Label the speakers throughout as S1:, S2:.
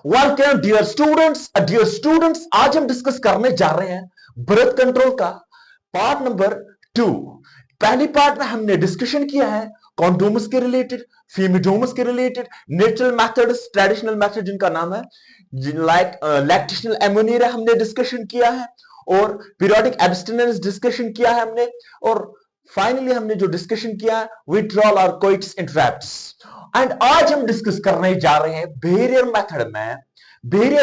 S1: Welcome dear students, आज हम discuss करने जा रहे हैं ब्रेथ कंट्रोल का पार्ट नंबर 2। पहली पार्ट में हमने डिस्कशन किया है कॉन्डोमस के रिलेटेड, फीमिडोमस के related, natural methods, traditional method जिनका नाम है लाइक लैक्टेशनल एमोनिया हमने डिस्कशन किया है, और पीरियोडिक एब्स्टिनेंस डिस्कशन किया है हमने, और फाइनली हमने जो डिस्कशन किया है विथड्रॉल और कोइट्स इंटरप्ट्स। एंड आज हम डिस्कस करने जा रहे हैं बेरियर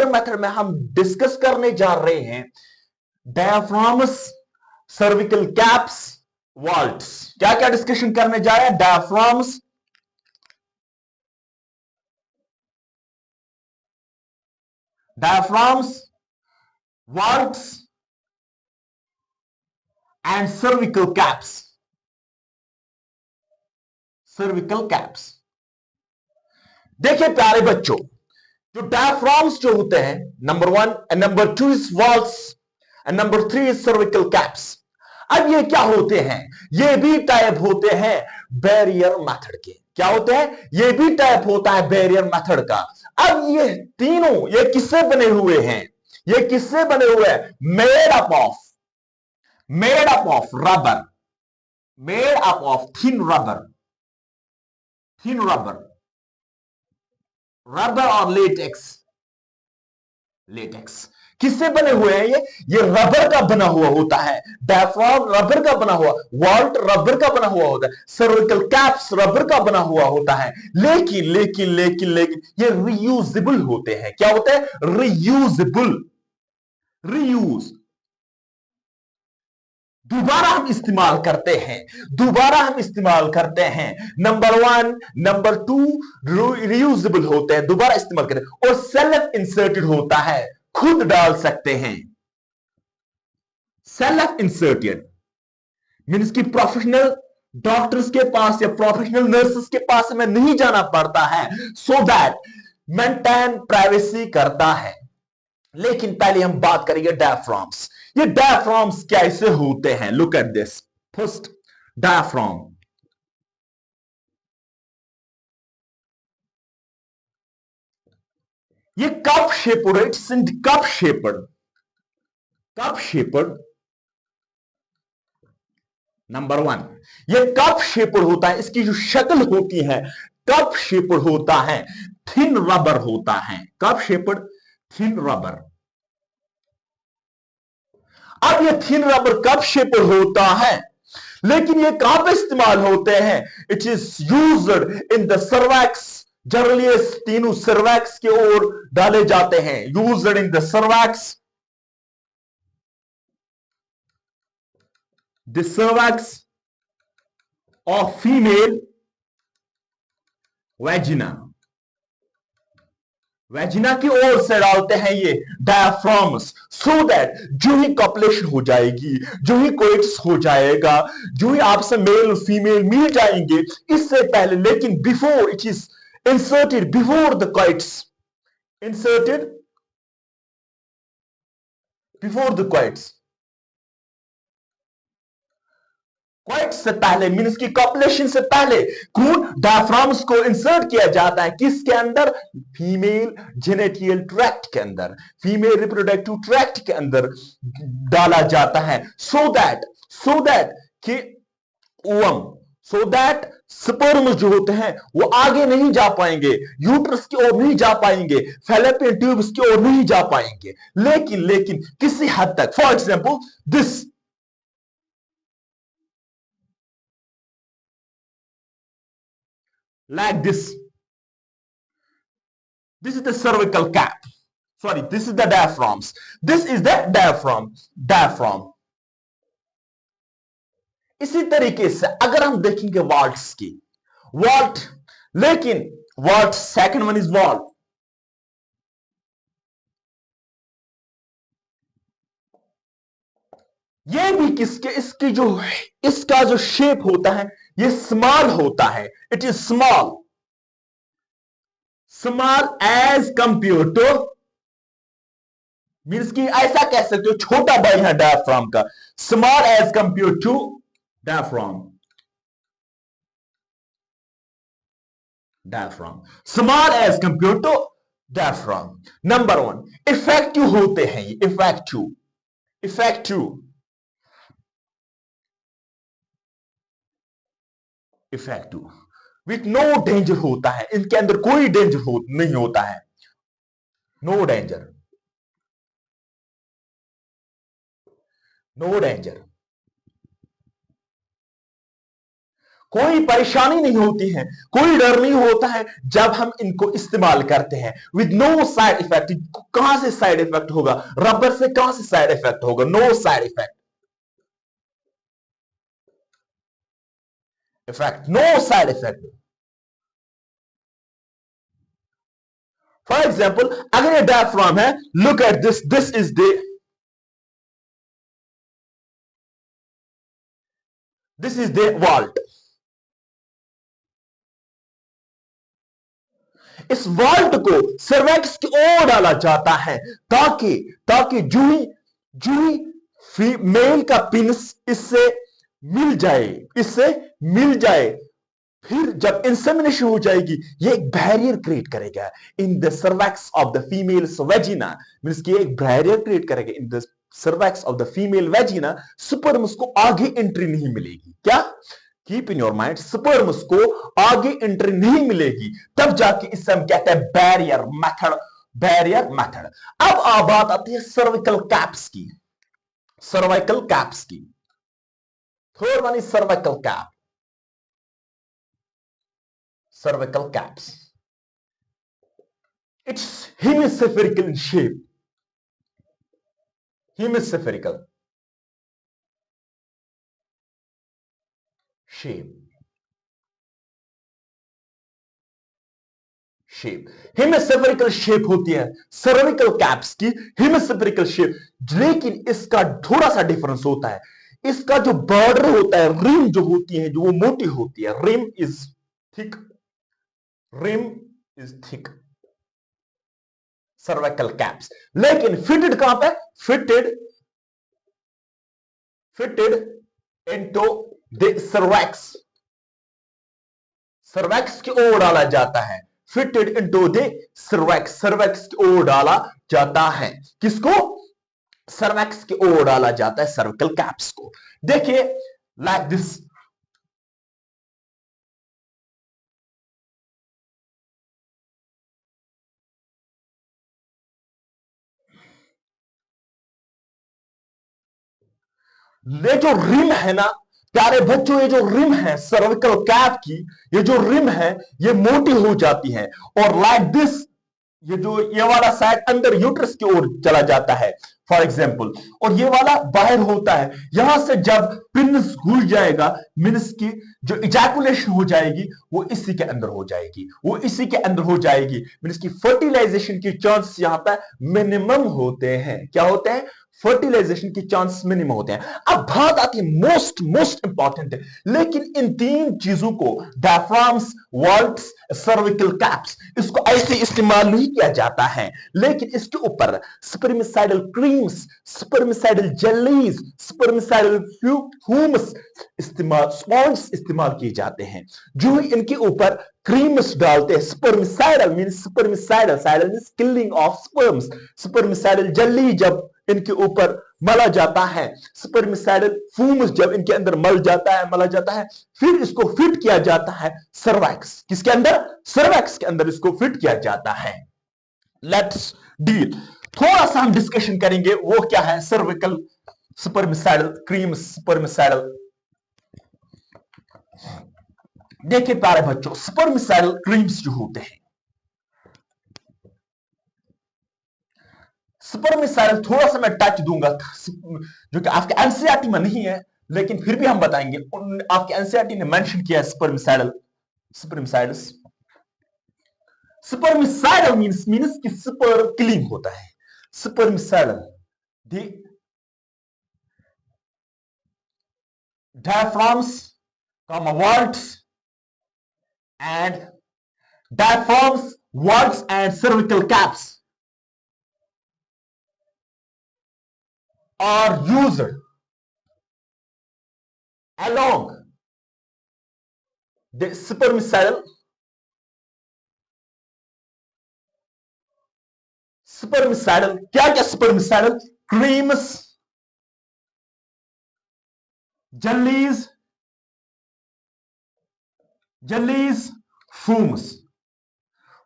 S1: मेथड में हम डिस्कस करने जा रहे हैं डायफ्राम्स, सर्विकल कैप्स, वॉल्ट्स। क्या क्या डिस्कशन करने जा रहे हैं? Diaphragms, vaults and cervical caps. देखिए प्यारे बच्चों, जो डायफ्राम्स जो होते हैं, number 1 and number 2 is walls and number 3 is cervical caps. अब ये क्या होते हैं? ये भी टाइप होते हैं बैरियर मेथड के। क्या होते हैं? ये भी टाइप होता है बैरियर मेथड का। अब ये तीनों ये किससे बने हुए हैं? ये किससे बने हुए हैं? Made up of rubber, made up of thin rubber और लेटेक्स किससे बने हुए हैं? ये रबर का बना हुआ होता है। डायफ्राम रबर का बना हुआ, वॉल्ट रबर का बना हुआ होता है, सर्विकल कैप्स रबर का बना हुआ होता है। लेकिन ये रीयूजेबल होते हैं। क्या होते हैं? रीयूज, दोबारा हम इस्तेमाल करते हैं। नंबर 1 नंबर 2 रीयूजेबल होते हैं, दोबारा इस्तेमाल करते हैं, और सेल्फ इंसर्टेड होता है, खुद डाल सकते हैं। सेल्फ इंसर्टेड मीन्स कि प्रोफेशनल डॉक्टर्स के पास या प्रोफेशनल नर्सेस के पास हमें नहीं जाना पड़ता है, सो दैट मेंटेन प्राइवेसी करता है। लेकिन पहले हम बात करेंगे डायफ्राम्स। ये डायफ्राम्स कैसे होते हैं? Look at this. First diaphragm, ये cup shaped, it's in cup shaped. Number 1, ये कप शेप्ड होता है, इसकी जो शक्ल होती है कप शेप्ड होता है, थिन रबर होता है, कप शेप्ड थिन रबर। अब ये थिन रबर कप शेप्ड होता है, लेकिन ये कहां पे इस्तेमाल होते हैं? It is used in the cervix. Generally ये तीनों सर्वैक्स की ओर डाले जाते हैं। Used in the cervix, the cervix of female vagina की ओर से डालते हैं ये डायफ्राम्स, सो दैट जो ही कॉपुलेशन हो जाएगी, जो ही कोइट्स हो जाएगा, जो ही आपस में मेल और फीमेल मिल जाएंगे, इससे पहले, लेकिन before it is inserted, before the coitus, inserted before the coitus से पहले मीन्स की कॉपुलेशन से पहले खून डायफ्राम्स को इंसर्ट किया जाता है। किसके अंदर? फीमेल जेनेटियल ट्रैक्ट के अंदर, फीमेल रिप्रोडक्टिव ट्रैक्ट के अंदर डाला जाता है, सो दैट कि ओवम, सो दैट स्पर्म्स जो होते हैं वो आगे नहीं जा पाएंगे, यूट्रस की ओर नहीं जा पाएंगे, फैलोपियन ट्यूब्स की ओर नहीं जा पाएंगे। लेकिन किसी हद तक, for example this, like this is the cervical cap, sorry, this is the diaphragms, this is the diaphragm। इसी तरीके से अगर हम देखेंगे वॉल्ट्स की, लेकिन vault second one is vault, ये भी किसके, इसकी जो इसका जो शेप होता है ये स्मॉल होता है, it is small as compare to, means की ऐसा कह सकते हो छोटा भाई है डायफ्राम का, small as compare to diaphragm, small as compared to diaphragm number one, effective होते हैं ये, effective effective effective with no danger होता है, इनके अंदर कोई डेंजर नहीं होता है, नो डेंजर, नो डेंजर, कोई परेशानी नहीं होती है, कोई डर नहीं होता है जब हम इनको इस्तेमाल करते हैं। विद नो साइड इफेक्ट, कहां से साइड इफेक्ट होगा, रबर से कहां से साइड इफेक्ट होगा, no side effect, effect no side effect. For example अगर ये डायफ्राम है, look at this is the vault, इस वॉल्ट को सर्वेक्स की ओर डाला जाता है ताकि ताकि जूही जूही मेल का पिनस इससे मिल जाए, इससे मिल जाए। फिर जब इंसेमिनेशन हो जाएगी, ये एक बैरियर क्रिएट करेगा in the cervix of the female vagina, means कि एक बैरियर क्रिएट करेगा in the cervix of the female vagina, sperms को आगे एंट्री नहीं मिलेगी। क्या, keep in your mind, sperms को आगे एंट्री नहीं मिलेगी, तब जाके इससे हम कहते हैं बैरियर मेथड, बैरियर मेथड। अब बात आती है सर्विकल कैप्स की, सर्वाइकल कैप्स की। Third one is cervical cap, cervical caps. It's hemispherical in shape. Hemispherical shape. Shape hemispherical shape होती है सर्विकल कैप्स की, हेमिस्फेरिकल शेप। लेकिन इसका थोड़ा सा डिफरेंस होता है, इसका जो बॉर्डर होता है, रिम जो होती है, जो वो मोटी होती है, rim is thick, rim is thick, cervical caps. लेकिन फिटेड कहां पे, fitted into the cervix, cervix की ओर डाला जाता है, fitted into the cervix, cervix की ओर डाला जाता है। किसको, सर्वैक्स की ओर डाला जाता है सर्विकल कैप्स को। देखिए लाइक दिस, ये जो रिम है ना प्यारे बच्चों, ये जो रिम है सर्विकल कैप की, ये जो रिम है ये मोटी हो जाती है, और लाइक दिस ये जो ये वाला साइड अंदर यूट्रस की ओर चला जाता है फॉर एग्जाम्पल, और ये वाला बाहर होता है। यहां से जब पिन्स घुस जाएगा, मीन्स की जो इजैकुलेशन हो जाएगी वो इसी के अंदर हो जाएगी, वो इसी के अंदर हो जाएगी, मीन्स की फर्टिलाइजेशन की चांस यहां पर मिनिमम होते हैं। क्या होते हैं, फर्टिलाइजेशन की चांस मिनिमम होते हैं। अब बात आती है मोस्ट मोस्ट इंपॉर्टेंट है, लेकिन इन तीन चीजों को, डायफ्राम्स, वॉल्ट्स, सर्विकल कैप्स, इसको ऐसे इस्तेमाल नहीं किया जाता है, लेकिन इसके ऊपर spermicidal creams, spermicidal jellies, spermicidal fumes इस्तेमाल, स्पॉन्ज इस्तेमाल किए जाते हैं। जो इनके ऊपर क्रीम्स डालते हैं, spermicidal means spermicidal, cidal means killing of sperms, spermicidal jelly जब इनके ऊपर मला जाता है, स्पर्मिसाइडल फ्यूम्स जब इनके अंदर मला जाता है, फिर इसको फिट किया जाता है सर्वैक्स, किसके अंदर, सर्वैक्स के अंदर इसको फिट किया जाता है। लेट्स डील, थोड़ा सा हम डिस्कशन करेंगे, वो क्या है सर्विकल स्पर्मिसाइडल क्रीम्स, स्पर्मिसाइडल। देखिए प्यारे बच्चों, स्पर्मिसाइडल क्रीम्स जो होते हैं, स्पर्मिसाइडल थोड़ा सा मैं टच दूंगा, जो कि आपके एनसीईआरटी में नहीं है, लेकिन फिर भी हम बताएंगे, आपके एनसीईआरटी ने मेंशन किया है स्पर्मिसाइडल, स्पर्मिसाइडल्स, स्पर्मिसाइडल मींस कि स्पर्म किलिंग होता है, spermicidal the diaphragms, vaults and diaphragms, vaults and cervical caps are used along the spermicidal spermicidal, क्या क्या spermicidal? Creams, jellies, jellies, foams.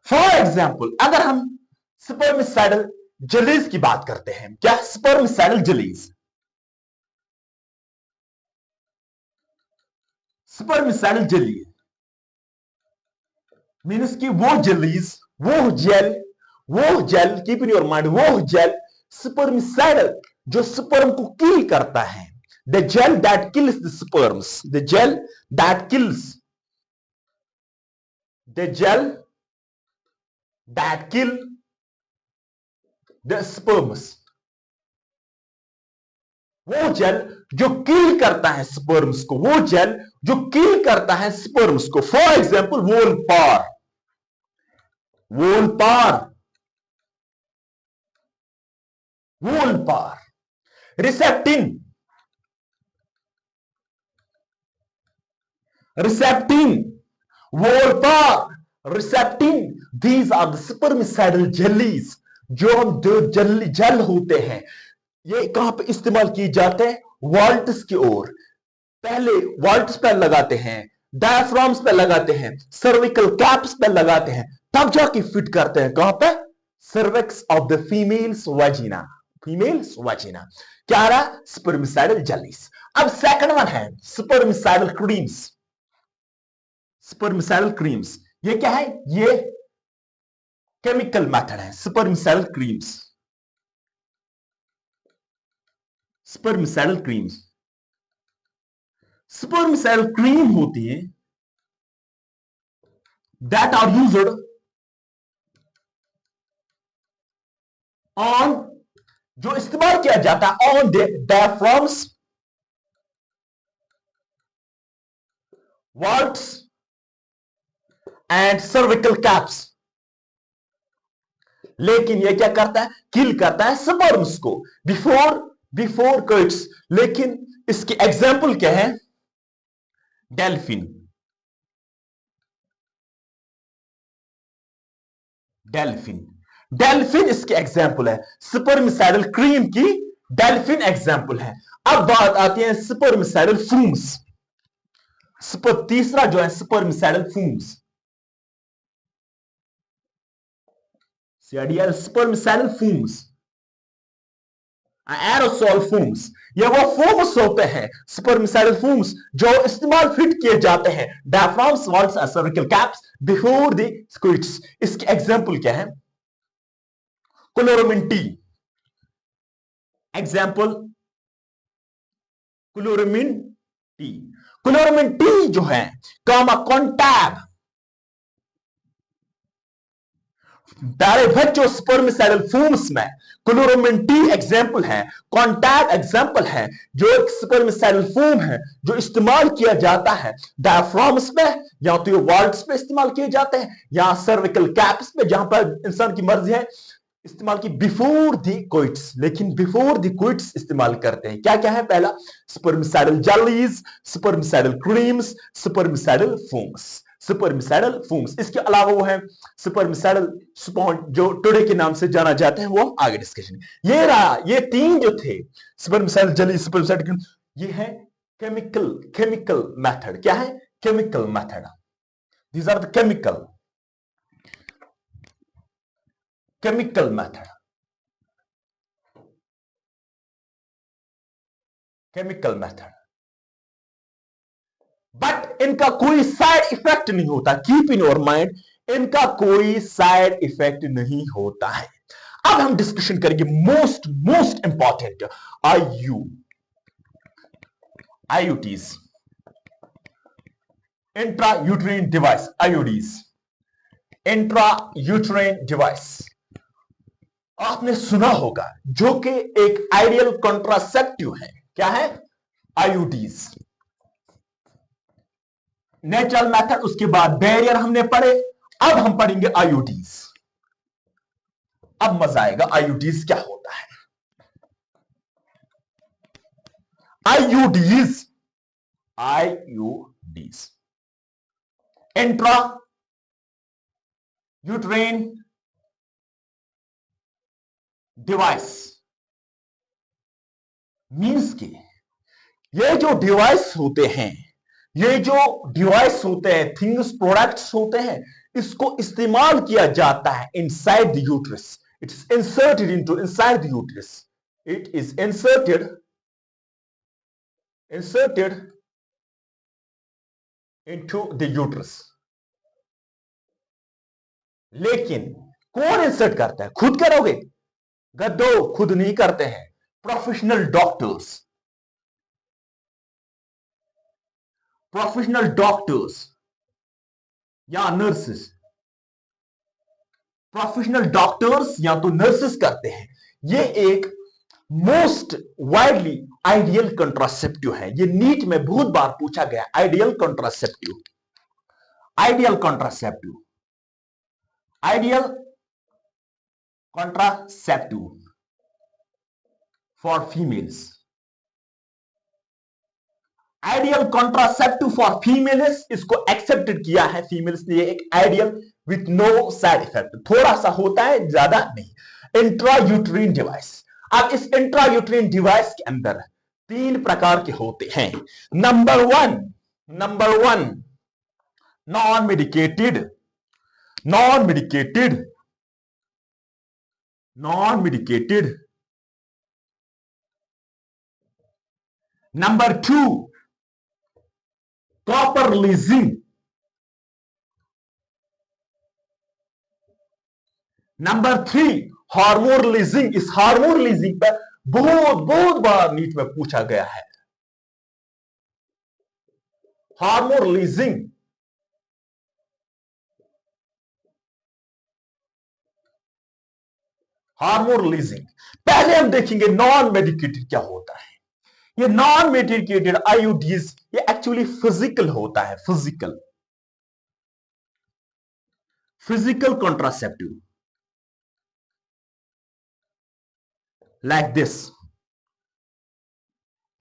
S1: For example अगर हम स्पर्मिसाइडल जेलीज की बात करते हैं, क्या spermicidal jellies, spermicidal jelly means कि वो जेलीज, वो gel keep in your mind, वो जेल स्पर्मिसाइडल जो स्पर्म को किल करता है, the gel that kills the sperms, the gel that kills, the gel that kill the sperms, वो gel जो किल करता है स्पर्म्स को, वो जेल जो किल करता है स्पर्म्स को। For example Volpar, Volpar, Volpar, रिसेप्टिन, रिसेप्टिन, वोलपार, रिसेप्टिन, these are the spermicidal jellies. जो हम जो जेल होते हैं, ये कहां पे इस्तेमाल किए जाते हैं? वॉल्ट्स की ओर। पहले वॉल्ट्स पे लगाते हैं, डायफ्राम्स पे लगाते हैं, सर्विकल कैप्स पे लगाते हैं, तब जाके फिट करते हैं कहां पे? Cervix of the females vagina, females vagina. क्या रहा? Spermicidal jellies. अब सेकंड वन है स्पर्मिसाइडल क्रीम्स, स्पर्मिसाइडल क्रीम्स। ये क्या है? ये केमिकल मेथड है, spermicidal creams, spermicidal creams. Spermicidal cream होती है दैट आर यूज्ड ऑन, जो इस्तेमाल किया जाता है on the diaphragms, vaults and cervical caps. लेकिन ये क्या करता है? किल करता है स्पर्म्स को बिफोर बिफोर कट्स। लेकिन इसकी एग्जाम्पल क्या है? डेल्फिन, डेल्फिन, डेल्फिन इसकी एग्जाम्पल है, स्पर्मिसाइडल क्रीम की डेल्फिन एग्जाम्पल है। अब बात आती है स्पर्मिसाइडल फ्यूम्स। तीसरा जो है स्पर्मिसाइडल फ्यूम्स, सीआईडीएल, स्पर्मिसाइडल फ्यूम्स, एरोसोल फ्यूम्स। ये वो फ्यूम्स होते हैं, स्पर्मिसाइडल फ्यूम्स, जो इस्तेमाल फिट किए जाते हैं डायफ्राम्स, वॉल्ट्स और cervical caps before the squids. इसकी एग्जांपल क्या है? क्लोरामिन टी, एग्जांपल क्लोरामिन टी। क्लोरामिन टी जो है कामा कॉन्टैब डायरेक्ट स्पर्मिसाइडल फ्यूम्स में क्लोरामिन टी एग्जाम्पल है, कॉन्टैक्ट एग्जाम्पल है, जो एक स्पर्मिसाइडल फ्यूम है जो इस्तेमाल किया जाता है डायफ्राम्स में, या तो ये वॉल्ट्स पे इस्तेमाल किए जाते हैं या सर्विकल कैप्स पे, जहां पर इंसान की मर्जी है इस्तेमाल की बिफोर दी कोइट्स। लेकिन बिफोर दी कोइट्स इस्तेमाल करते हैं। क्या क्या है? पहला spermicidal jellies, spermicidal creams, spermicidal fumes, spermicidal foams. इसके अलावा वो है सुपरमिसाइडल स्पॉन्ज, जो टुडे के नाम से जाना जाता है, वो हम आगे डिस्कशन। ये रहा, ये तीन जो थे सुपरमिसाइडल जेली, सुपरमिसाइडल, ये है केमिकल, केमिकल मेथड। क्या है? Chemical method. These are the chemical, chemical method, chemical method. But इनका कोई साइड इफेक्ट नहीं होता। कीप इन योर माइंड, इनका कोई साइड इफेक्ट नहीं होता है। अब हम डिस्कशन करेंगे most most important, IU, IUDs, intrauterine device, IUDs, intrauterine device. आपने सुना होगा, जो कि एक आइडियल कॉन्ट्रासेप्टिव है। क्या है? आईयूडीज, नेचुरल मेथड, उसके बाद बैरियर हमने पढ़े, अब हम पढ़ेंगे आईयूडीज। अब मजा आएगा, आईयूडीज क्या होता है? IUDs, IUDs, intrauterine device means के ये जो डिवाइस होते हैं, ये जो डिवाइस होते हैं, थिंग्स, प्रोडक्ट्स होते हैं, इसको इस्तेमाल किया जाता है inside the uterus. It's inserted into inside the uterus. It is inserted into the uterus. लेकिन कौन इंसर्ट करता है? खुद करोगे? गद्दो, खुद नहीं करते हैं. प्रोफेशनल डॉक्टर्स या नर्सेस, प्रोफेशनल डॉक्टर्स या तो नर्सेस करते हैं. ये एक मोस्ट वाइडली आइडियल कंट्रासेप्टिव है. ये नीट में बहुत बार पूछा गया. Ideal contraceptive for females. Ideal contraceptive for females, इसको एक्सेप्टेड किया है फीमेल्स ने. एक ideal with no side effect, थोड़ा सा होता है, ज्यादा नहीं. Intrauterine device. अब इस इंट्रायूट्रीन डिवाइस के अंदर 3 प्रकार के होते हैं. Number one non medicated. Number 2 copper releasing. Number 3 hormone releasing. इस हार्मोन लीजिंग पर बहुत बार नीट में पूछा गया है. हार्मोन लीजिंग, पहले हम देखेंगे नॉन मेडिकेटेड क्या होता है. ये नॉन मेडिकेटेड आईयूडीज ये एक्चुअली फिजिकल होता है. Physical contraceptive like this.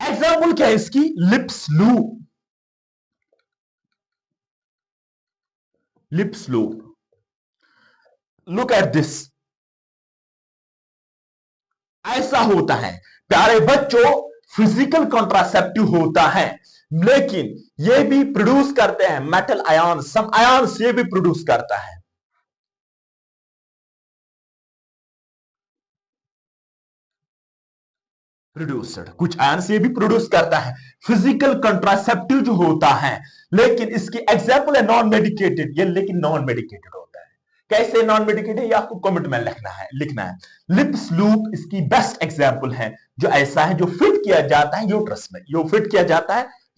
S1: Example क्या है इसकी? Lips loop. Look at this. ऐसा होता है. प्यारे बच्चों, फिजिकल कॉन्ट्रासेप्टिव होता है, लेकिन ये भी प्रोड्यूस करते हैं मेटल आयन. सम आयन्स ये भी प्रोड्यूस करता है. कुछ आयन्स ये भी प्रोड्यूस करता है. फिजिकल कंट्रासेप्टिव जो होता है, लेकिन इसकी एग्जांपल है नॉन मेडिकेटेड. ये लेकिन नॉन मेडिकेटेड होता है. कैसे नॉन मेडिकेटेड? ये आपको कमेंट में लिखना है. लिप्स लूप इसकी बेस्ट एग्जांपल है, जो ऐसा है, जो फिट किया जाता है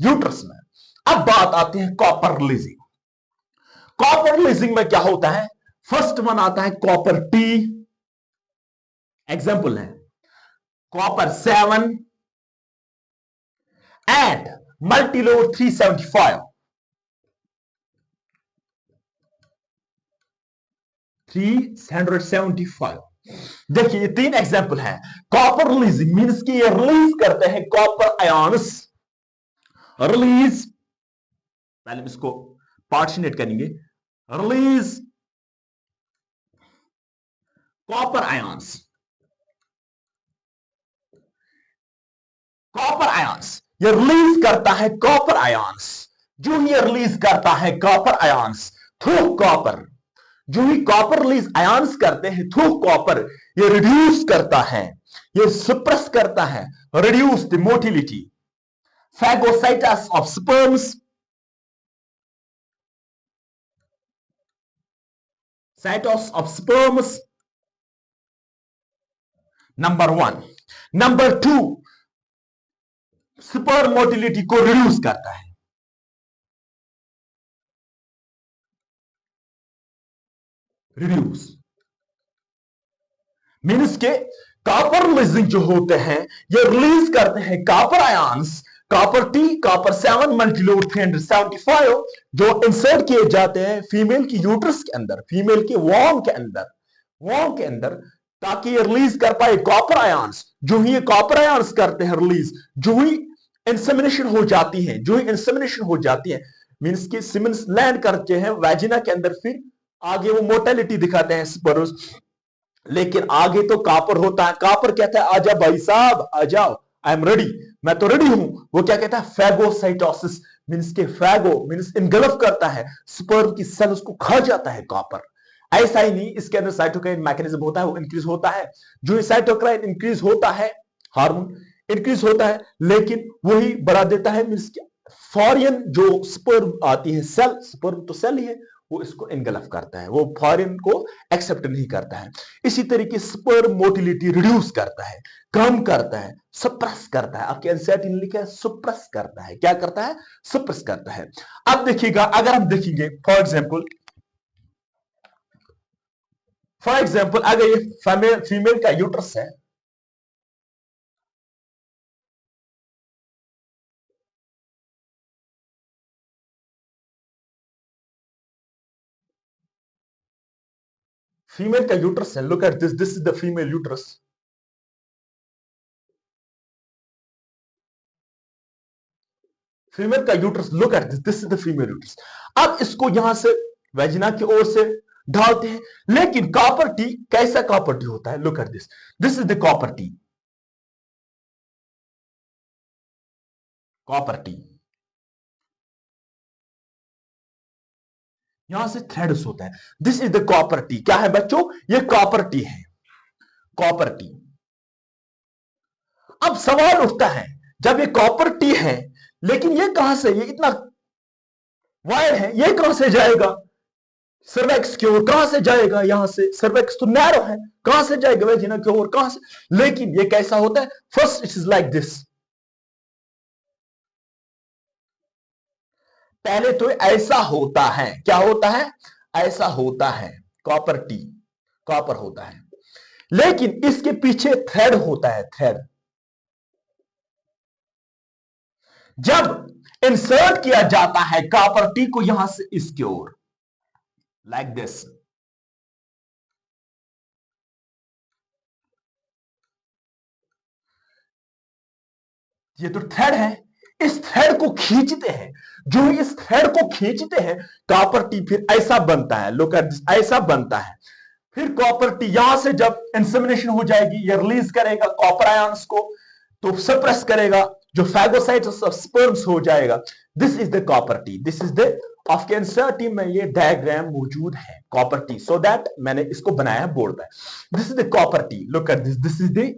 S1: यूट्रस में. अब बात आती है कॉपर लीजिंग. कॉपर लीजिंग में क्या होता है? फर्स्ट वन आता है कॉपर टी. एग्जांपल है copper 7 and multiload 375. देखिए ये 3 एग्जांपल हैं. कॉपर रिलीजिंग मींस कि ये रिलीज करते हैं कॉपर आयन्स. पहले इसको पार्टीशनेट करेंगे. Release copper ions. ये रिलीज करता है कॉपर आयन्स. जो ही रिलीज करता है कॉपर आयन्स थ्रू कॉपर, जो ही कॉपर रिलीज आयन्स करते हैं थ्रू कॉपर, ये रिड्यूस करता है, ये सप्रेस करता है, reduce the motility, phagocytosis of sperms, number 1. Number 2 sperm motility को रिड्यूस करता है. रिड्यूस मीन्स के कॉपर रिलीजिंग जो होते हैं ये रिलीज करते हैं copper ions, copper T, copper 7, Multiload 375, जो इंसर्ट किए जाते हैं फीमेल की यूट्रस के अंदर, फीमेल के वॉर्म के अंदर, ताकि ये रिलीज कर पाए कॉपर आयन्स. जो ही ये कॉपर आयन्स करते हैं रिलीज, जो ही इंसेमिनेशन हो जाती है, मींस कि सीमेंस लैंड करते हैं वैजिना के अंदर, फिर आगे वो मोर्टेलिटी दिखाते हैं स्पर्म्स. लेकिन आगे तो कापर होता है। कापर कहता है आजा भाई साहब आ जाओ, आई एम रेडी, मैं तो रेडी हूं। वो क्या कहता है, फैगोसाइटोसिस मींस के फैगो मींस इनगल्फ करता है स्पर्म की सेल, उसको खा जाता है कापर। ऐसा ही नहीं, इसके अंदर साइटोकाइन मैकेनिज्म होता है, वो इंक्रीज होता है। जो ये साइटोकाइन इंक्रीज होता है, हार्मोन इंक्रीज होता है, लेकिन वही बढ़ा देता है मींस फॉरिन जो स्पर्म आती है सेल, स्पर्म तो सेल ही है, वो इसको इनगल्फ करता है, वो फॉरेन को एक्सेप्ट नहीं करता है। इसी तरीके स्पर्म मोटिलिटी रिड्यूस करता है, कम करता है, सप्रेस करता है। आपके एनसीईआरटी ने लिखा है सुप्रेस करता है। क्या करता है, सुप्रेस करता है। अब देखिएगा, अगर हम देखेंगे फॉर एग्जाम्पल अगर ये फीमेल का यूट्रस है, फीमेल का यूट्रस है, look at this is the female uterus. Female का uterus, look at this is the female uterus. अब इसको यहां से वेजिना की ओर से डालते हैं, लेकिन कॉपर टी, कैसा कॉपर टी होता है, look at this is the copper T, copper T. यहां से थ्रेड्स होता है, this is the copper T. क्या है बच्चों, ये कॉपर टी है, कॉपर टी। अब सवाल उठता है, जब ये कॉपर टी है, लेकिन ये कहां से, ये इतना वायर है, ये कहां से जाएगा सर्वेक्स की ओर, कहां से जाएगा, यहां से सर्वेक्स तो नैरो है, कहां से जाएगा वेजिना की ओर, कहां से। लेकिन ये कैसा होता है, first it is like this, पहले तो ऐसा होता है, क्या होता है, ऐसा होता है, कॉपर टी, कॉपर होता है, लेकिन इसके पीछे थ्रेड होता है, थ्रेड। जब इंसर्ट किया जाता है कॉपर टी को यहां से इसकी ओर, लाइक दिस, ये तो थ्रेड है, इस थ्रेड को खींचते हैं, जो इस थ्रेड को खींचते हैं कॉपर टी फिर ऐसा बनता है, लुक एट दिस, ऐसा बनता है। फिर कॉपर टी यहां से जब इंसेमिनेशन हो जाएगी, ये रिलीज करेगा कॉपर आयंस को, तो सप्रेस करेगा, जो फैगोसाइट्स ऑफ स्पर्म्स हो जाएगा। This is the copper T, this is the, आपके एनसीईआरटी में ये डायग्राम मौजूद है कॉपर टी, सो दैट मैंने इसको बनाया है बोर्ड पे। This is the copper T, look at this is the,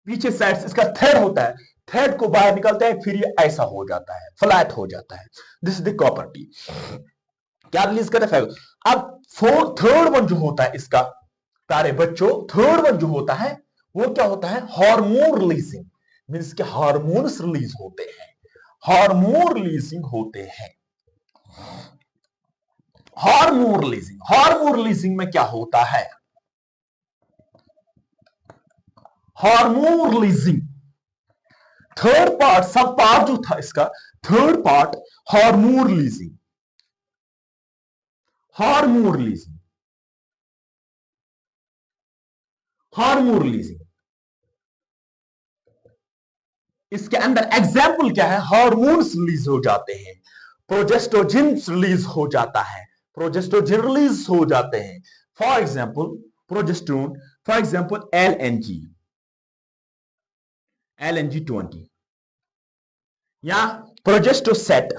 S1: पीछे साइड से इसका थ्रेड होता है, थ्रेड को बाहर निकलता है, फिर ये ऐसा हो जाता है, फ्लैट हो जाता है। This is the copper T, क्या रिलीज करता है। अब थर्ड वन जो होता है इसका, प्यारे बच्चों, थर्ड वन जो होता है वो क्या होता है, हार्मोन रिलीजिंग, मींस के हार्मोन्स रिलीज होते हैं, हार्मोन रिलीजिंग होते हैं। हार्मोन रिलीजिंग, हार्मोन रिलीजिंग में क्या होता है, हार्मोन रिलीजिंग थर्ड पार्ट, सब पार्ट जो था इसका, third part hormone releasing, hormone releasing, hormone releasing, इसके अंदर एग्जाम्पल क्या है, हार्मोन्स रिलीज हो जाते हैं, प्रोजेस्टोजिन रिलीज हो जाता है, प्रोजेस्टोजिन रिलीज हो जाते हैं। For example progesterone, for example L N G 20 या प्रोजेस्टोसेट,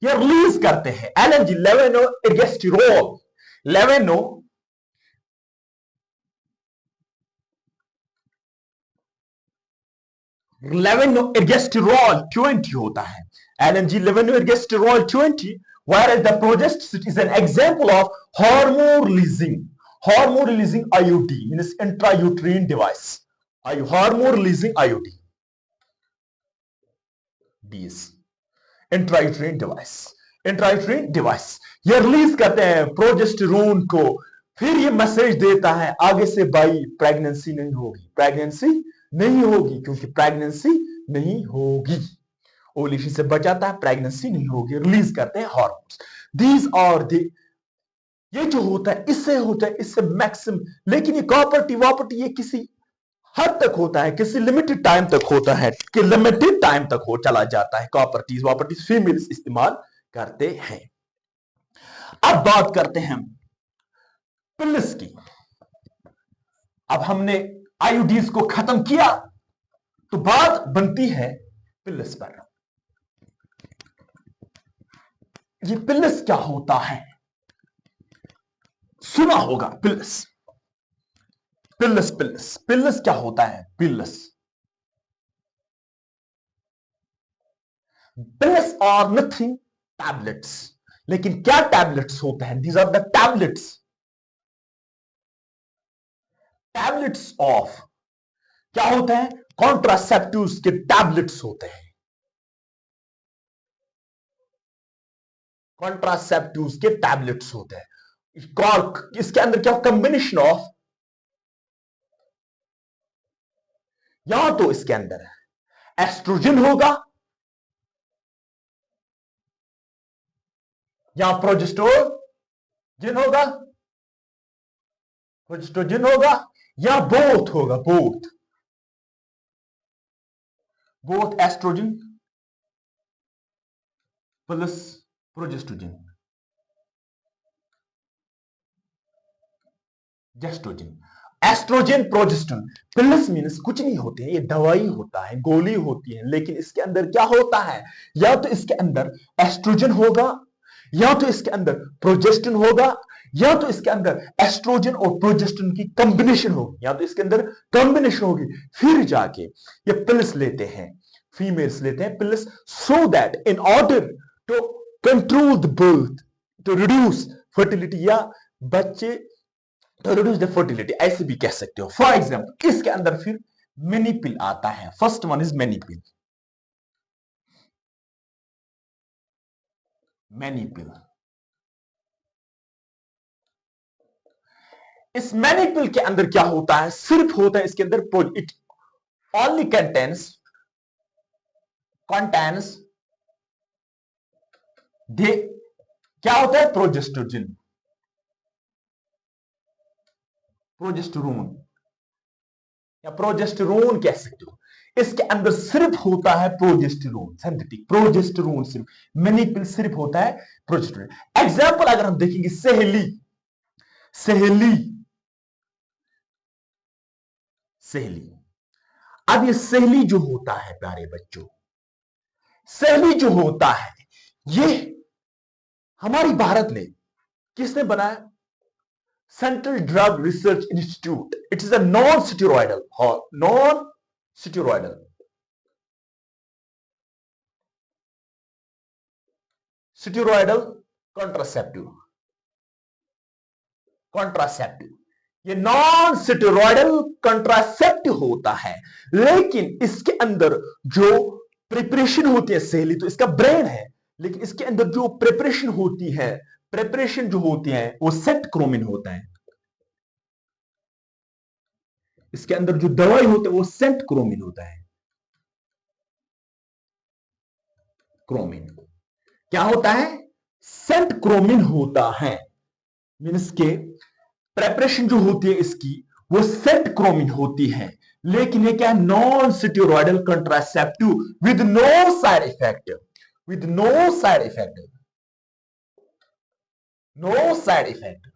S1: ये रिलीज करते हैं एलएनजी, लेवेनो एर्गेस्टिरोल, लेवेनो लेवेनो एर्गेस्टिरोल 20 होता है, LNG लेवेनो एर्गेस्टिरोल 20, whereas the progestin is an example of hormone releasing, hormone releasing IUD, means intrauterine device, hormone releasing IUD, these intrauterine device, intrauterine device ये release करते हैं progesterone को, फिर ये मैसेज देता है आगे से भाई प्रेगनेंसी नहीं होगी, प्रेगनेंसी नहीं होगी, क्योंकि प्रेगनेंसी नहीं होगी, ओवुलेशन से बचाता है, प्रेगनेंसी नहीं होगी, रिलीज करते हैं हार्मोन्स। दीज आर द, ये जो होता है इससे होता है, इससे मैक्सिमम, लेकिन ये कॉपर्टी वापर्टी ये किसी हद तक होता है, किसी लिमिटेड टाइम तक होता है, कि लिमिटेड टाइम तक हो चला जाता है, कॉपर्टीज वापर्टीज फीमेल्स इस्तेमाल करते हैं। अब बात करते हैं पिल्स की। अब हमने आईयूडीज को खत्म किया तो बात बनती है पिल्स पर। ये पिल्स क्या होता है? सुना होगा पिल्स, पिल्स पिल्स पिल्स क्या होता है? Pills pills are nothing tablets. लेकिन क्या टैबलेट्स होते हैं? These are the tablets, tablets of क्या होते हैं? कॉन्ट्रासेप्टिव्स के टैबलेट्स होते हैं। कॉन्ट्रासेप्टिव्स के टैबलेट्स होते हैं। इसके अंदर क्या कॉम्बिनेशन ऑफ, यहां तो इसके अंदर एस्ट्रोजन होगा, यहां प्रोजेस्टेरोजन होगा, प्रोजेस्टेरोजन होगा, या बोथ होगा, बोथ एस्ट्रोजन प्लस प्रोजेस्टेरोजन, जेस्ट्रोजन, एस्ट्रोजन प्रोजेस्टेरोन। पिल्स मीन्स कुछ नहीं होते हैं, ये दवाई होता है, गोली होती है, लेकिन इसके अंदर क्या होता है? या तो इसके अंदर एस्ट्रोजन होगा, या तो इसके अंदर प्रोजेस्टेरोन होगा, या तो इसके अंदर एस्ट्रोजन और प्रोजेस्टेरोन की कॉम्बिनेशन होगी, या तो इसके अंदर कॉम्बिनेशन होगी। फिर जाके ये पिल्स लेते हैं, फीमेल्स लेते हैं pills, so that in order to control the birth, to reduce fertility, या बच्चे तो रिड्यूस द फर्टिलिटी, ऐसे भी कह सकते हो। फॉर एग्जाम्पल इसके अंदर फिर मिनी पिल आता है। First one is mini pill, mini pill. इस मिनी पिल के अंदर क्या होता है? सिर्फ होता है इसके अंदर इट ओनली कंटेन्स दे, क्या होता है? प्रोजेस्टेरोजन, प्रोजेस्टेरोन या प्रोजेस्टेरोन कह सकते हो। इसके अंदर सिर्फ होता है प्रोजेस्टेरोन, सिंथेटिक प्रोजेस्टेरोन, सिर्फ मिनी पिल सिर्फ होता है प्रोजेस्टेरोन। एग्जांपल अगर हम देखेंगे, सहेली, सहेली, सहेली। अब ये सहेली जो होता है प्यारे बच्चों, सहेली जो होता है, ये हमारी भारत में किसने बनाया? Central drug research institute. It is a non steroidal, non steroidal, steroidal contraceptive, contraceptive. ये नॉन स्टेरॉयडल कॉन्ट्रासेप्टिव होता है, लेकिन इसके अंदर जो प्रिपरेशन होती है, सहेली तो इसका ब्रेन है, लेकिन इसके अंदर जो प्रिपरेशन होती है, प्रिपरेशन जो होती है वो सेंट क्रोमिन होता है। इसके अंदर जो दवाई होती है वो सेंट क्रोमिन होता है। क्रोमिन क्या होता है? सेंट क्रोमिन होता है। मीन्स के प्रेपरेशन जो होती है इसकी वो सेंट क्रोमिन होती है, लेकिन ये क्या है? Non steroidal contraceptive with no side effect, with no side effect, no side effect.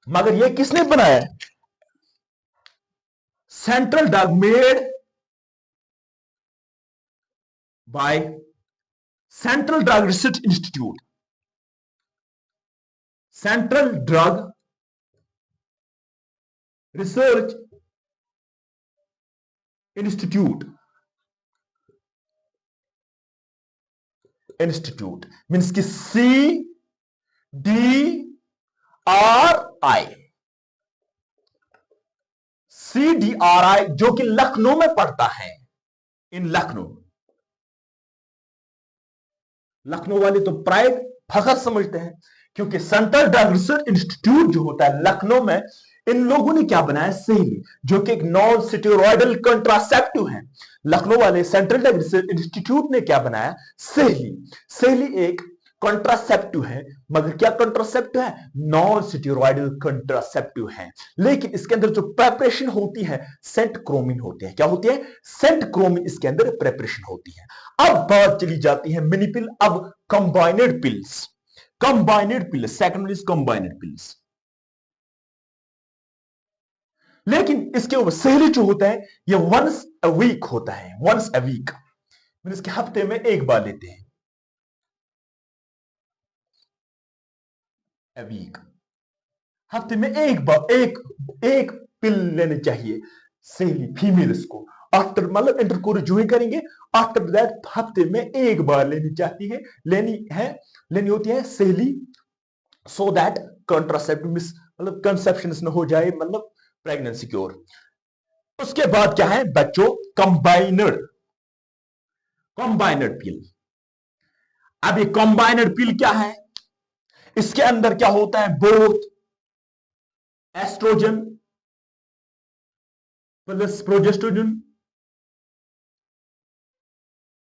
S1: मगर ये किसने बनाया? Central drug made by central drug research institute, central drug research institute, institute means की CDRI, CDRI जो कि लखनऊ में पड़ता है, इन लखनऊ। लखनऊ वाले तो प्राइड फखर समझते हैं, क्योंकि सेंट्रल ड्रग रिसर्च इंस्टीट्यूट जो होता है लखनऊ में, इन लोगों ने क्या बनाया? सहेली, जो कि एक नॉन स्टेरॉयडल कंट्रासेप्टिव है। लखनऊ वाले सेंट्रल ड्रग रिसर्च इंस्टीट्यूट ने क्या बनाया? सहेली। सहेली एक कॉन्ट्रासेप्टिव है, मगर क्या कॉन्ट्रासेप्टिव है? नॉन स्टेरॉइडल कॉन्ट्रासेप्टिव है। लेकिन इसके अंदर जो प्रेपरेशन होती है सेंटक्रोमिन होती है। क्या होती है? सेंटक्रोमिन इसके अंदर प्रेपरेशन होती है। अब बात चली जाती है मिनी पिल, अब combined pills. Combined pills, second is combined pills. लेकिन इसके ऊपर सहेली जो होता है ये वंस अ वीक होता है, वंस अ वीक, इसके हफ्ते में एक बार लेते हैं, अ वीक, हफ्ते में एक बार एक एक पिल लेनी चाहिए सहेली फीमेल्स को। आफ्टर मतलब इंटरकोर्स जो ही करेंगे, आफ्टर दैट हफ्ते में एक बार लेनी चाहती है, लेनी होती है सहेली, सो दैट कॉन्ट्रासेप्टिव मतलब कंसेप्शन न हो जाए, मतलब प्रेगनेंसी क्योर। उसके बाद क्या है बच्चों? कंबाइनड, कंबाइनड पिल। अब ये कंबाइनड पिल क्या है? इसके अंदर क्या होता है? Both estrogen plus progestogen,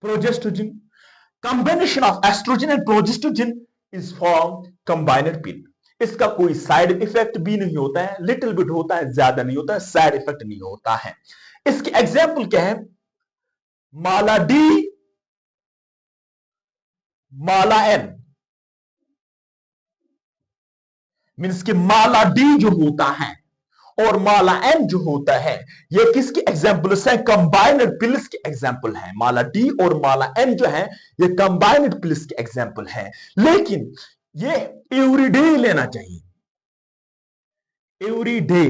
S1: progestogen, combination of estrogen and progestogen is form combined pill. इसका कोई साइड इफेक्ट भी नहीं होता है, लिटिल बिट होता है, ज्यादा नहीं होता है, साइड इफेक्ट नहीं होता है। इसके एग्जाम्पल क्या है? माला डी, माला एन, मीन्स कि माला डी जो होता है और माला एन जो होता है, ये किसके एग्जाम्पल्स है? कंबाइनड पिल्स के एग्जाम्पल है। माला डी और माला एन जो है ये कंबाइनड पिल्स के एग्जाम्पल है। लेकिन ये एवरी डे लेना चाहिए, every day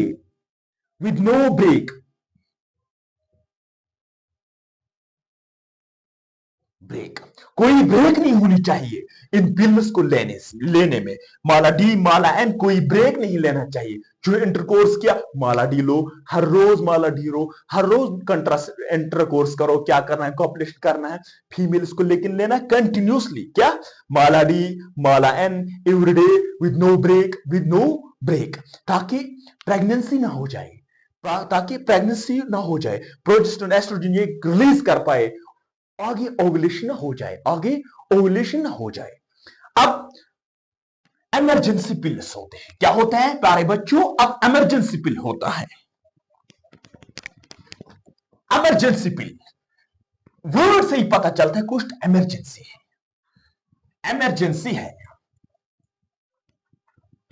S1: with no break, break, कोई ब्रेक नहीं होनी चाहिए इन पिल्स को लेने में। माला डी माला एन कोई ब्रेक नहीं लेना चाहिए। जो इंटरकोर्स किया माला डी लो, हर रोज माला डी लो, हर रोज इंटरकोर्स करो, क्या करना है? कॉपुलेशन करना है फीमेल्स को, लेकिन लेना कंटिन्यूसली। क्या? Mala D Mala N every day with no break, with no break, ताकि प्रेगनेंसी ना हो जाए, ताकि प्रेगनेंसी ना हो जाए, प्रोजेस्टेरोन एस्ट्रोजन ये रिलीज कर पाए, आगे ओवुलेशन हो जाए, आगे ओवुलेशन हो जाए। अब इमरजेंसी पिल्स होते हैं। क्या होता है प्यारे बच्चों? अब इमरजेंसी पिल होता है। इमरजेंसी पिल वर्ड से ही पता चलता है कुछ इमरजेंसी है, इमरजेंसी है,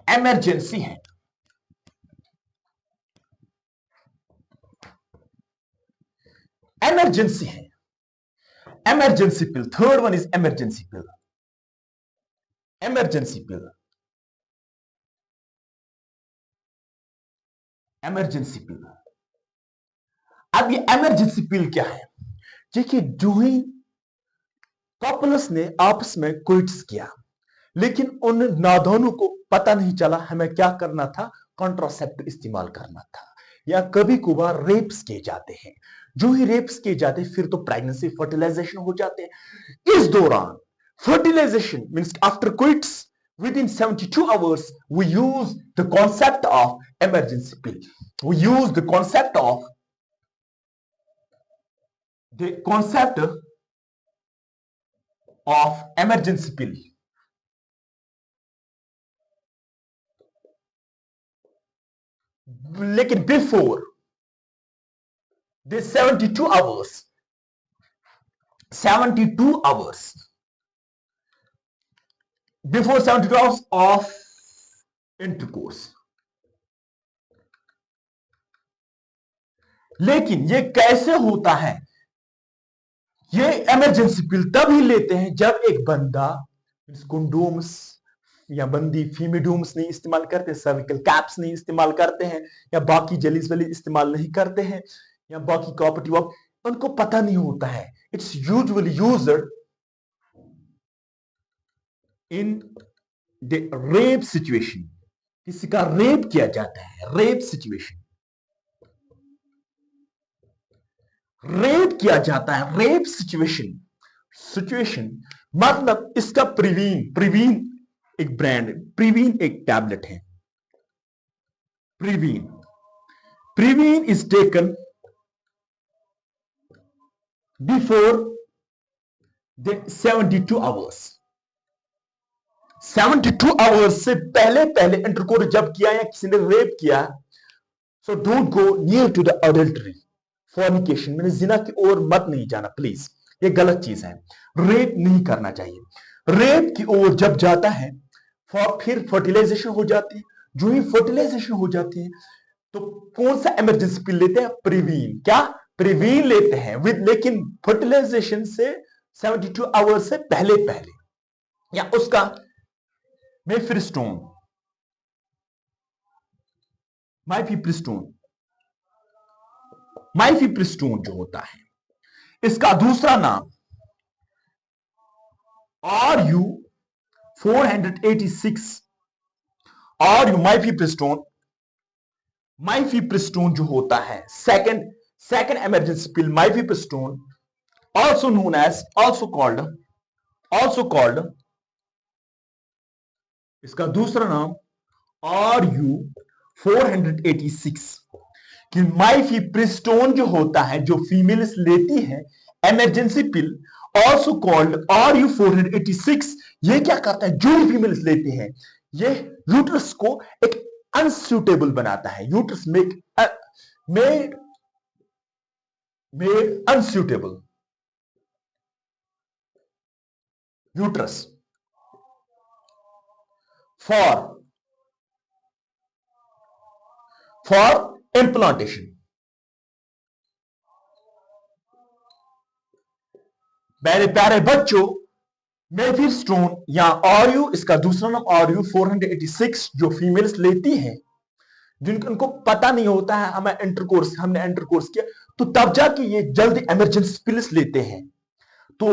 S1: इमरजेंसी है, इमरजेंसी है, emergency pill. Third one is emergency pill, emergency pill, emergency pill. अब ये इमरजेंसी पिल क्या है? देखिए जो ही कपल्स ने आपस में कोइट्स किया, लेकिन उन नादानों को पता नहीं चला हमें क्या करना था, कॉन्ट्रासेप्टिव इस्तेमाल करना था। या कभी कभार रेप्स किए जाते हैं, जो ही रेप्स किए जाते हैं फिर तो प्रेगनेंसी फर्टिलाइजेशन हो जाते हैं। इस दौरान fertilisation means after coitus within 72 hours we use the concept of emergency pill, we use the concept of emergency pill। लेकिन before this 72 hours, 72 hours, before 72 hours of intercourse। लेकिन ये कैसे होता है? ये इमरजेंसी पिल तभी लेते हैं जब एक बंदा कंडोम्स या बंदी फीमेडोम्स नहीं इस्तेमाल करते, सर्विकल कैप्स नहीं इस्तेमाल करते हैं, या बाकी जेलीज वाली इस्तेमाल नहीं करते हैं, या बाकी कॉपर्टी उनको पता नहीं होता है। It's usually used in the rape situation, किसी का रेप किया जाता है, रेप सिचुएशन, रेप किया जाता है, रेप सिचुएशन। सिचुएशन मतलब इसका प्रिवीन एक ब्रांड, प्रिवीन एक टैबलेट है, Preven is taken before the 72 hours, 72 hours से पहले पहले इंटरकोर्स जब किया या किसी ने रेप किया, so don't go near to the adultery fornication, मैंने जिना की ओर मत नहीं जाना प्लीज, ये गलत चीज है, रेप नहीं करना चाहिए। रेप की ओर जब जाता है फिर फर्टिलाइजेशन हो जाती है, जो ही फर्टिलाइजेशन हो जाती है तो कौन सा इमरजेंसी पिल लेते हैं, प्रिवीन, क्या प्रिवीन लेते हैं विद, लेकिन फर्टिलाइजेशन से 72 आवर्स से पहले पहले, या उसका मेफिस्टोन, माइफिप्रिस्टोन, माइफिप्रिस्टोन जो होता है, इसका दूसरा नाम RU 486, RU माइफिप्रिस्टोन, माइफिप्रिस्टोन जो होता है सेकंड इमरजेंसी पिल माइफिप्रिस्टोन, also known as also called इसका दूसरा नाम RU 486, कि माइफिप्रिस्टोन जो होता है जो फीमेल्स लेती है इमरजेंसी पिल, ऑल्सो कॉल्ड RU 486, ये क्या करता है, जो फीमेल्स लेते हैं ये यूट्रस को एक अनसूटेबल बनाता है, uterus made unsuitable, uterus for implantation. मेरे प्यारे बच्चों, मेफिस्टोन या RU, इसका दूसरा नाम RU 486, जो फीमेल्स लेती हैं, जिनको उनको पता नहीं होता है हमने इंटरकोर्स किया, तो तब जाके ये जल्दी इमरजेंसी पिल्स लेते हैं, तो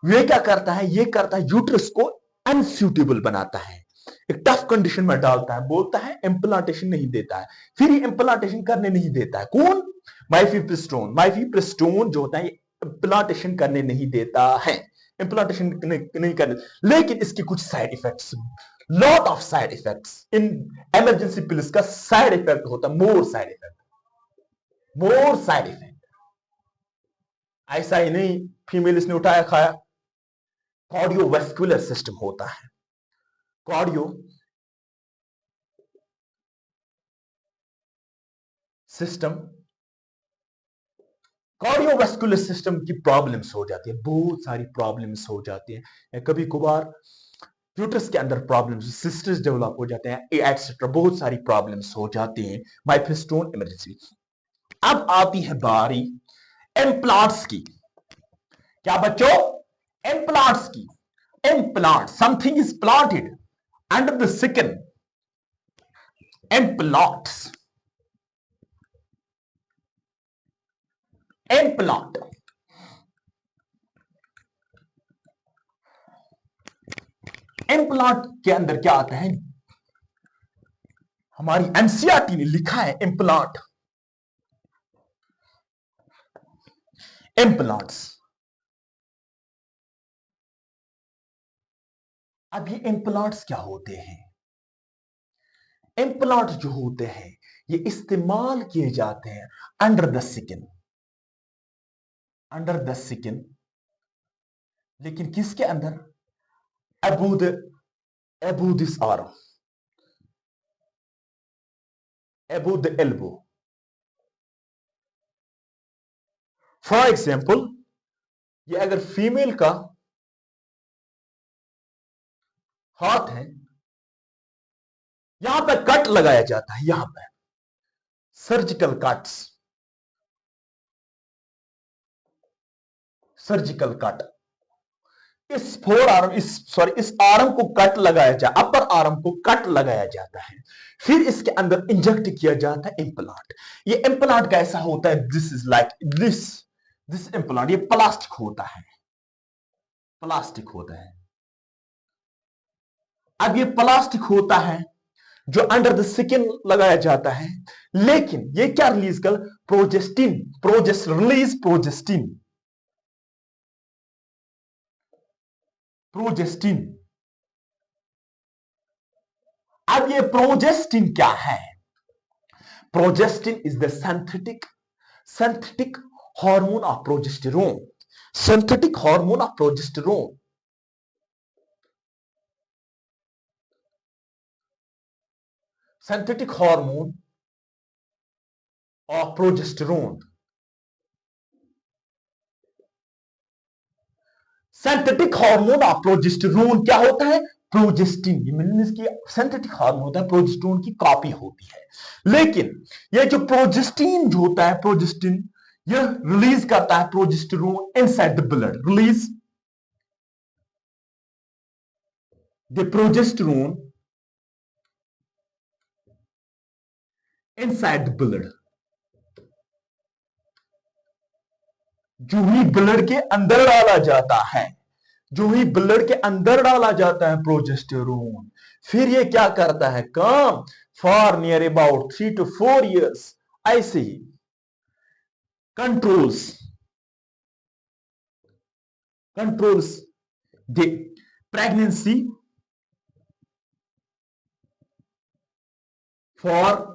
S1: ये क्या करता है, ये करता है यूट्रस को अनसूटेबल बनाता है, एक टफ कंडीशन में डालता है, बोलता है इम्प्लांटेशन नहीं देता है, फिर ये इम्प्लांटेशन करने नहीं देता है, कौन, माइफिप्रिस्टोन जो होता है इम्प्लांटेशन करने नहीं देता है, इम्प्लांटेशन नहीं करने, लेकिन इसके कुछ side effects, lot of side effects in emergency pills का साइड इफेक्ट होता है, मोर साइड इफेक्ट, ऐसा ही नहीं फीमेल इसने उठाया खाया, कार्डियोवैस्कुलर सिस्टम होता है, कार्डियोवैस्कुलर सिस्टम की प्रॉब्लम्स हो जाती है, बहुत सारी प्रॉब्लम्स हो जाती है, कभी कभार यूट्रस के अंदर प्रॉब्लम्स, सिस्टर्स डेवलप हो जाते हैं, एटसेट्रा, बहुत सारी प्रॉब्लम्स हो जाती हैं माइफिस्टोन इमरजेंसी। अब आती है बारी इम्प्लांट्स की, क्या बच्चों, इम्प्लांट्स की, implant, something is planted under the skin, implants, implant, implant के अंदर क्या आता है, हमारी एनसीईआरटी ने लिखा है इम्प्लांट, इम्प्लांट्स। अब ये इम्प्लांट्स क्या होते हैं, इम्प्लांट जो होते हैं ये इस्तेमाल किए जाते हैं अंडर द स्किन, लेकिन किसके अंदर, Abu this arm, Abu the elbow, for example ये अगर फीमेल का हाथ है, यहां पर कट लगाया जाता है, यहां पर सर्जिकल कट, इस इस आर्म को कट लगाया जाता, अपर आर्म को कट लगाया जाता है, फिर इसके अंदर इंजेक्ट किया जाता है इम्प्लांट। ये इम्प्लांट कैसा होता है, this is like this implant, ये प्लास्टिक होता है, अब ये प्लास्टिक होता है जो अंडर द स्किन लगाया जाता है, लेकिन ये क्या रिलीज कर, प्रोजेस्टिन। अब ये प्रोजेस्टिन क्या है, progestin is the synthetic hormone of progesterone, synthetic hormone of progesterone. synthetic hormone of progesterone. Synthetic hormone of progesterone क्या होता है? प्रोजेस्टिन। मींस की सिंथेटिक हार्मोन होता है, प्रोजेस्टेरोन की कॉपी होती है। लेकिन ये जो प्रोजेस्टिन जो होता है, प्रोजेस्टिन, यह रिलीज करता है progesterone inside the blood. Release the progesterone inside the blood. जो ही ब्लड के अंदर डाला जाता है, जो ही ब्लड के अंदर डाला जाता है प्रोजेस्टेरोन, फिर ये क्या करता है काम? For near about 3 to 4 years ऐसे ही controls the pregnancy for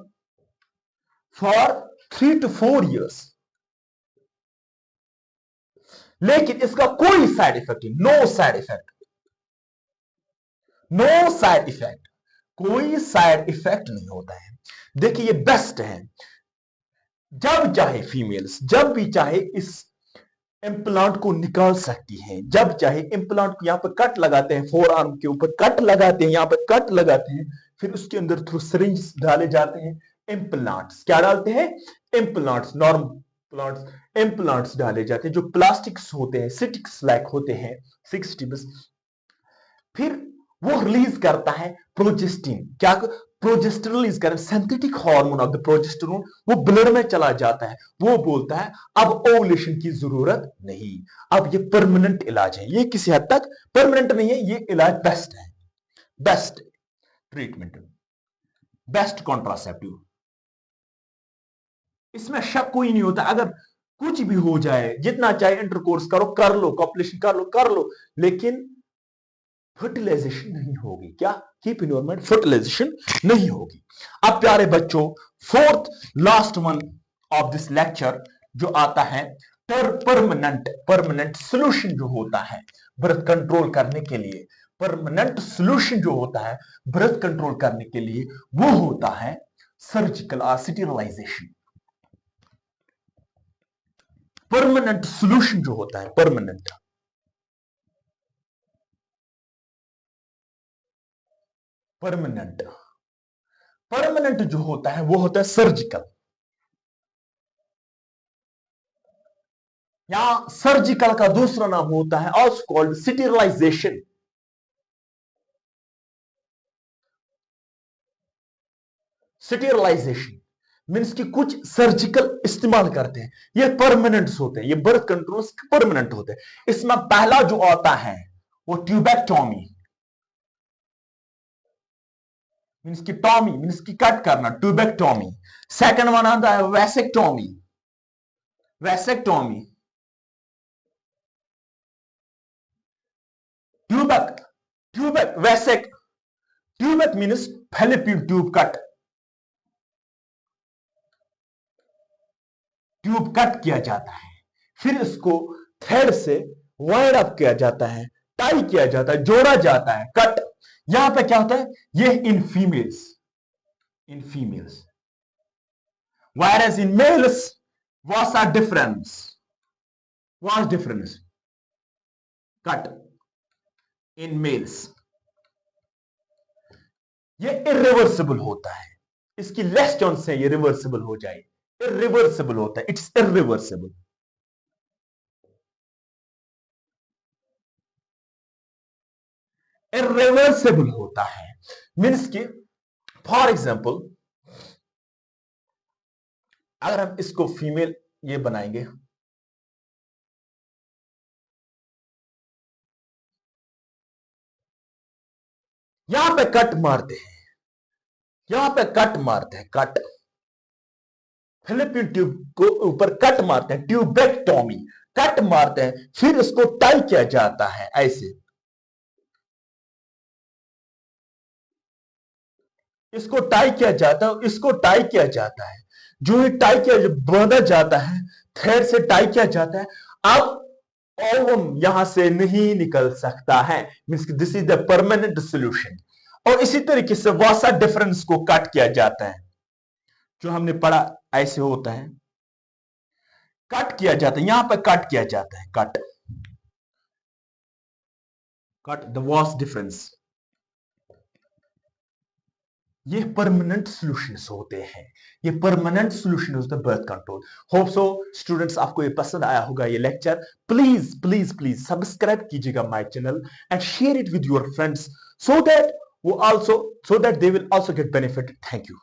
S1: 3 to 4 years। लेकिन इसका कोई साइड इफेक्ट नहीं, no side effect, no side effect, कोई साइड इफेक्ट नहीं होता है। देखिए ये बेस्ट है। जब चाहे फीमेल्स जब भी चाहे इस इम्प्लांट को निकाल सकती हैं। जब चाहे इम्प्लांट को यहां पर कट लगाते हैं, फोर आर्म के ऊपर कट लगाते हैं, यहां पर कट लगाते हैं, फिर उसके अंदर थ्रू सिरिंज डाले जाते हैं। इम्प्लांट्स क्या डालते हैं? इम्प्लांट्स, नॉर्मल प्लांट्स, इम्प्लांट्स डाले जाते हैं जो प्लास्टिक्स होते हैं, सिटिक्स लाइक होते हैं, 6 टिप्स। फिर वो रिलीज करता है प्रोजेस्टिन। क्या? प्रोजेस्टेरोन रिलीज कर, synthetic hormone of the progesterone वो ब्लड में चला जाता है। वो बोलता है अब ओवुलेशन की जरूरत नहीं, अब ये परमानेंट इलाज है। ये किसी हद तक परमानेंट नहीं है, ये इलाज बेस्ट है, बेस्ट ट्रीटमेंट, बेस्ट कॉन्ट्रासेप्टिव। इसमें शक कोई नहीं होता। अगर कुछ भी हो जाए, जितना चाहे इंटरकोर्स करो, कर लो, कॉपुलेशन कर लो, लेकिन फर्टिलाइजेशन नहीं होगी। क्या? Keep in your mind, fertilisation नहीं होगी। अब प्यारे बच्चों, fourth last one of this lecture जो आता है, परमानेंट सोल्यूशन जो होता है बर्थ कंट्रोल करने के लिए, परमानेंट सोल्यूशन जो होता है बर्थ कंट्रोल करने के लिए, वो होता है सर्जिकल और स्टेरिलाइजेशन। परमानेंट सोल्यूशन जो होता है, परमानेंट जो होता है वो होता है सर्जिकल, या सर्जिकल का दूसरा नाम होता है also called sterilisation. Sterilisation means कि कुछ सर्जिकल इस्तेमाल करते हैं, ये परमानेंट होते हैं, ये बर्थ कंट्रोल परमानेंट होते हैं। इसमें पहला जो आता है वो ट्यूबेक्टोमी, मीन्स की टॉमी मीन्स की कट करना, ट्यूबेक्टोमी। सेकंड वन आता है वैसेक्टोमी, ट्यूबेक मीन्स फैलोपियन ट्यूब कट, किया जाता है। फिर इसको थ्रेड से वायर अप किया जाता है, टाई किया जाता है, जोड़ा जाता है, कट। यहां पे क्या होता है? ये in females, whereas in males what's the difference? Cut in males ये इरिवर्सिबल होता है, इसकी लेस चांस है ये रिवर्सिबल हो जाए, इरिवर्सिबल होता है, इट्स इरिवर्सिबल। इरिवर्सिबल होता है मीन्स कि फॉर एग्जांपल अगर हम इसको फीमेल ये बनाएंगे, यहां पे कट मारते हैं, कट फिलिपिन ट्यूब को ऊपर कट मारते हैं, ट्यूबेक्टोमी, कट मारते हैं, फिर इसको टाई किया जाता है ऐसे, इसको टाई किया जाता है, जो ही टाई किया बांधा जाता है, थ्रेड से टाई किया जाता है। अब ओवम यहां से नहीं निकल सकता है, means this is the permanent solution. और इसी तरीके से वासा डिफरेंस को कट किया जाता है, जो हमने पढ़ा ऐसे होता है, कट किया जाता है, यहां पर कट किया जाता है, cut cut the vas deferens. ये परमानेंट सॉल्यूशंस होते हैं, ये परमानेंट सॉल्यूशन होता है birth control. Hope so students आपको ये पसंद आया होगा ये लेक्चर। प्लीज प्लीज प्लीज सब्सक्राइब कीजिएगा my channel and share it with your friends, so that वो also, so that they will also get benefit. Thank you.